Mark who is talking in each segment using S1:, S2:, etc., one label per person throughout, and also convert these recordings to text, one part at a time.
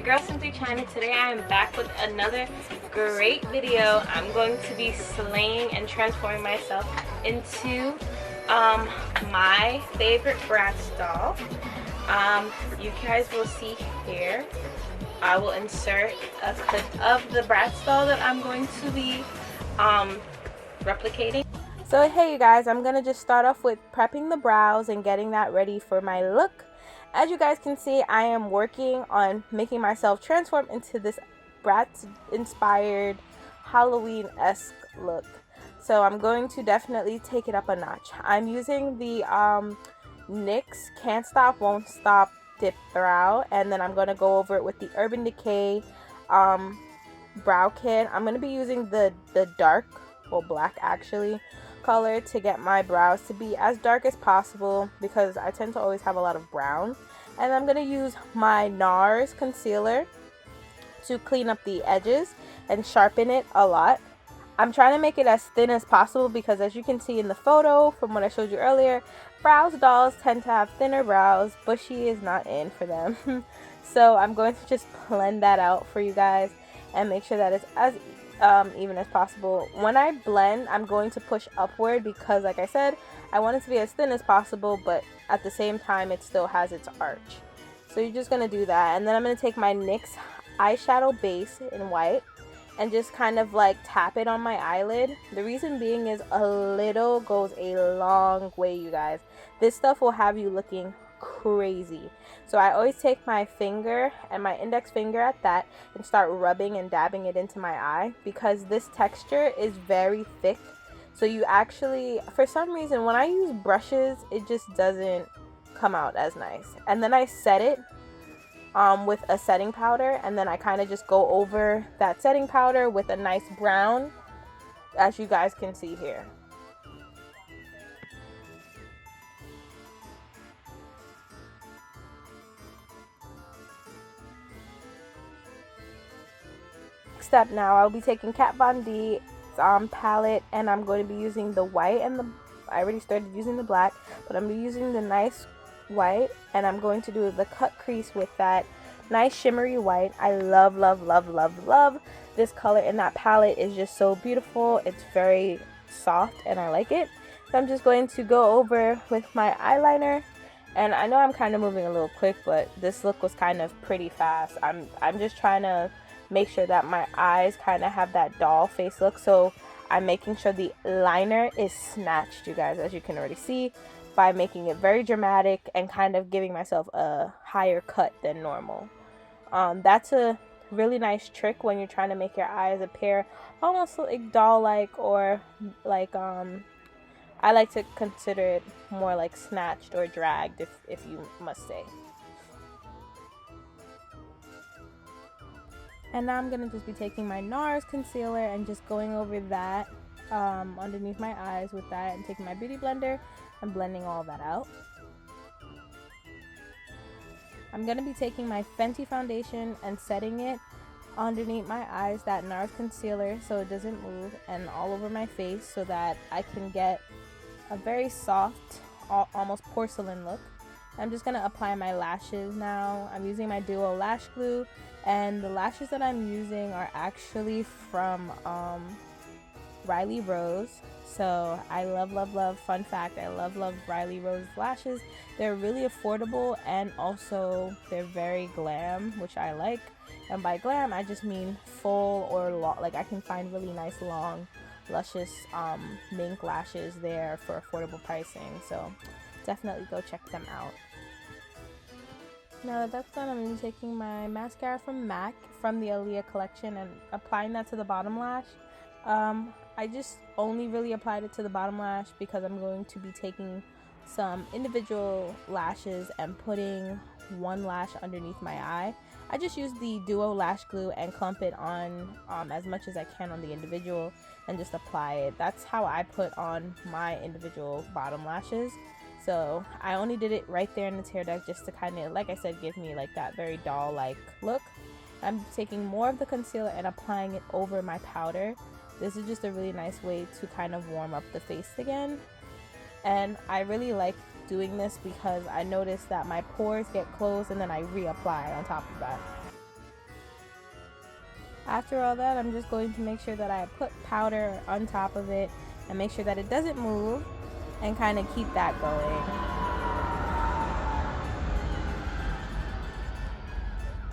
S1: your girl Simply Chyna. Today I am back with another great video. I'm going to be slaying and transforming myself into my favorite Bratz doll. You guys will see here. I will insert a clip of the Bratz doll that I'm going to be replicating. So hey you guys, I'm gonna just start off with prepping the brows and getting that ready for my look. As you guys can see, I am working on making myself transform into this Bratz inspired Halloween-esque look. So I'm going to definitely take it up a notch. I'm using the NYX Can't Stop Won't Stop Dip Brow, and then I'm going to go over it with the Urban Decay brow kit. I'm going to be using the dark, well black actually, color to get my brows to be as dark as possible because I tend to always have a lot of brown. And I'm going to use my Nars Concealer to clean up the edges and sharpen it a lot. I'm trying to make it as thin as possible because, as you can see in the photo from what I showed you earlier, Bratz dolls tend to have thinner brows. Bushy is not in for them. So I'm going to just blend that out for you guys and make sure that it's as even as possible. When I blend, I'm going to push upward because, like I said, I want it to be as thin as possible, but at the same time it still has its arch. So you're just going to do that, and then I'm going to take my NYX eyeshadow base in white and just kind of like tap it on my eyelid. The reason being is a little goes a long way, you guys. This stuff will have you looking crazy. So I always take my finger and my index finger at that and start rubbing and dabbing it into my eye because this texture is very thick. So you actually, for some reason, when I use brushes, it just doesn't come out as nice. And then I set it with a setting powder, and then I kind of just go over that setting powder with a nice brown, as you guys can see here. Step now, I'll be taking Kat Von D's palette, and I'm going to be using the white and I already started using the black, but I'm using the nice white, and I'm going to do the cut crease with that nice shimmery white. I love this color in that palette. Is just so beautiful. It's very soft and I like it. So I'm just going to go over with my eyeliner, and I know I'm kind of moving a little quick, but this look was kind of pretty fast. I'm just trying to make sure that my eyes kind of have that doll face look, so I'm making sure the liner is snatched, you guys, as you can already see, by making it very dramatic and kind of giving myself a higher cut than normal. That's a really nice trick when you're trying to make your eyes appear almost like doll-like, or like I like to consider it more like snatched or dragged, if you must say. And now I'm going to just be taking my Nars Concealer and just going over that underneath my eyes with that, and taking my beauty blender and blending all that out. I'm going to be taking my Fenty Foundation and setting it underneath my eyes, that Nars Concealer, so it doesn't move, and all over my face so that I can get a very soft, almost porcelain look. I'm just going to apply my lashes now. I'm using my Duo Lash Glue, and the lashes that I'm using are actually from Riley Rose. So I love, fun fact, I love Riley Rose lashes. They're really affordable, and also they're very glam, which I like. And by glam, I just mean full or long. Like, I can find really nice, long, luscious mink lashes there for affordable pricing. So definitely go check them out. Now that that's done, I'm going to be taking my mascara from MAC from the Aaliyah collection and applying that to the bottom lash. I just only really applied it to the bottom lash because I'm going to be taking some individual lashes and putting one lash underneath my eye. I just use the Duo Lash Glue and clump it on as much as I can on the individual and just apply it. That's how I put on my individual bottom lashes. So I only did it right there in the tear duct just to kind of, like I said, give me like that very doll-like look. I'm taking more of the concealer and applying it over my powder. This is just a really nice way to kind of warm up the face again. And I really like doing this because I noticed that my pores get closed and then I reapply on top of that. After all that, I'm just going to make sure that I put powder on top of it and make sure that it doesn't move and kind of keep that going.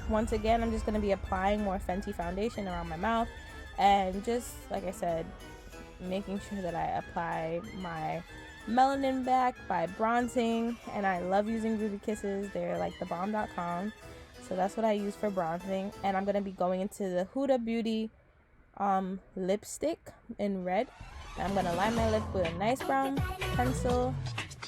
S1: Once again, I'm just going to be applying more Fenty Foundation around my mouth and just, like I said, making sure that I apply my melanin back by bronzing. And I love using Ruby Kisses. They're like thebomb.com. So that's what I use for bronzing. And I'm going to be going into the Huda Beauty lipstick in red. And I'm going to line my lip with a nice brown pencil.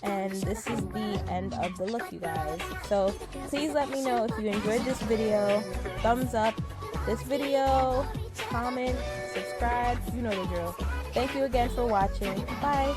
S1: And this is the end of the look, you guys. So please let me know if you enjoyed this video. Thumbs up this video, comment, subscribe, you know the drill. Thank you again for watching. Bye.